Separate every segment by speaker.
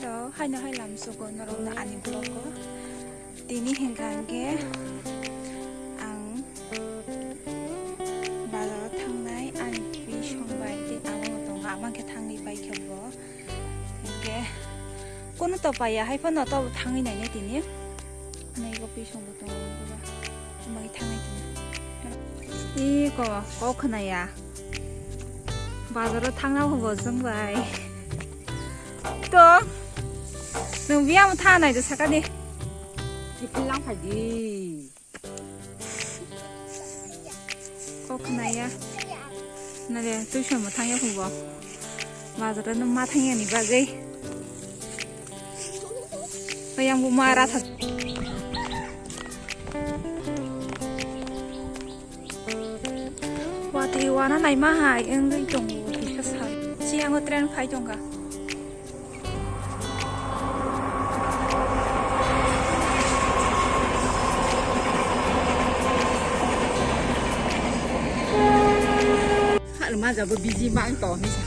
Speaker 1: Hello, hai nó hay làm số của nó là anh vlog có tini hình càng kia ang bà đó thằng này anh bị xong bài thì anh một tuần ngã mang cái thằng đi bay kêu bó cái cô nó tao bay à hay phân nó tao thằng này này tini này có bị xong một tuần rồi mà cái thằng này tini 이거 코코나야 바다로 탕 나고 무슨 바이 또 너 위하면 타 나이도 잠깐이
Speaker 2: 필랑 팔지.
Speaker 1: 코코나야 나래 또 쉬면 탕야 공부 바다로 너마 탕야 니 바지 그냥 뭐 말아 다ว่าที่ว่านั่นไหนมาหายเองเลยจงที่กระสับเชียงก็เตรียมไฟจงกะ
Speaker 2: ฮัลโหลมาจะบิซีบ้างต่อไม่ใช่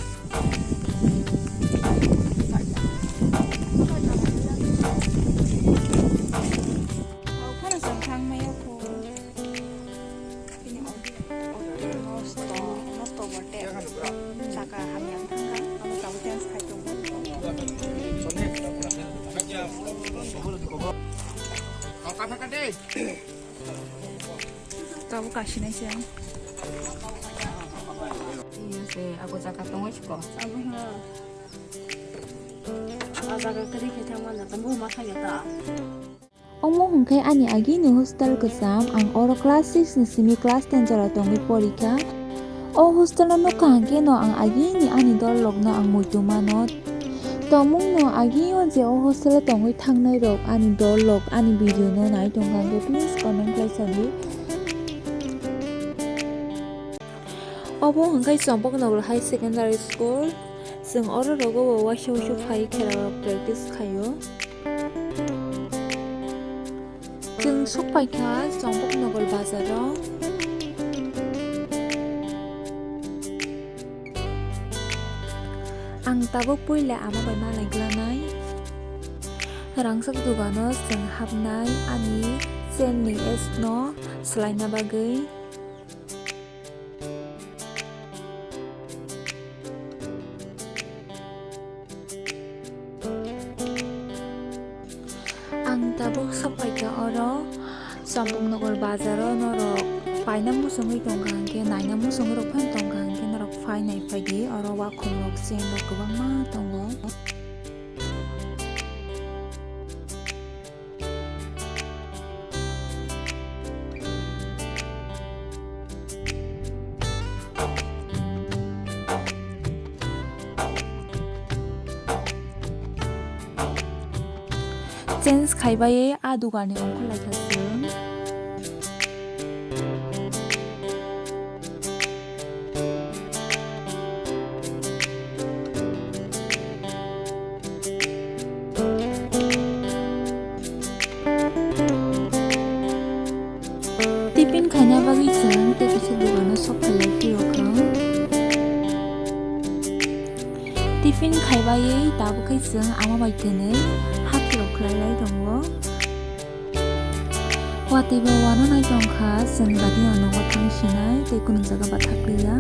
Speaker 1: เอาข้าวสังทางไม่เอาโค자가 하면 한가 아무 자고 댄스 할 정도 자고 가시네 지
Speaker 2: 이제 아고 자가 똥을 씻고
Speaker 1: 자고하
Speaker 3: 아자가 그렇게 태어났나 너무 막하겠다.
Speaker 4: Ông mo hong kai ani agi ni hostel kesam ang oro class 6 ni semi class 10 jara tongi porika o hostel no kangke no ang agi ni ani dol log no ang muituma no tomung no agi o je o hostel tongi thangnai rok ani dol log ani video no nai tong kangke please comment like sabi obo hong kai sompok no high secondary school sing oro rogo wa shu phai khera practice khayoจึงสุกไปค่ะสองพวกนกบาซาร์อังตาบุกปุยและอามาไปมาไหลกลาไนรังสักดูกันเนาะจึงฮับไนอันนี้เซนนี่เอสเนาะสไลน์นาบาเกยtabuk sapai ka oro sampung nogor bazaro norok paina musongi tongkang ke naina musongi rok phan tongkang ke norok phai nai phai di oro wa khomrok seng rok gobang ma tongo 젠스 가이바의 아두간에 엉클라이카스 티핀 가냐바기 증 때기시 누가는 소팔레 피로금 티핀 가이바의 나부카이 증 아마바이트는 lai dong wo wati ba wana nai dong kha sen ba di ono wa thang shinai te kun jaga ba thakliya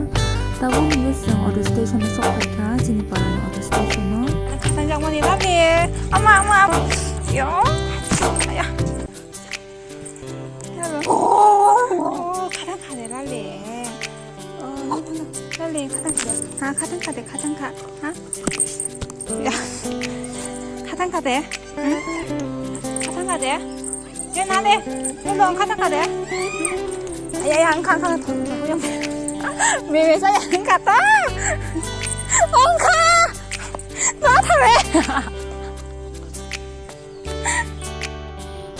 Speaker 4: tabu mi sang auto station so khai kha jini para no auto station no
Speaker 1: 가상 장모니 라비 엄마 요 야 오 가당 가네 랄리 랄리 가당 가 가당 가대 가당 가야 가당 가대 응? 가상 가대? 얘 나네. 얘 너 가상 가대? 야야 안 가, 더 그냥 왜 사야 안 갔다? 안 가. 나한테 왜?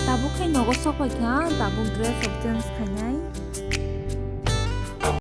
Speaker 4: tabuk kai nogo sok pai kha tabuk dress of dance khanyai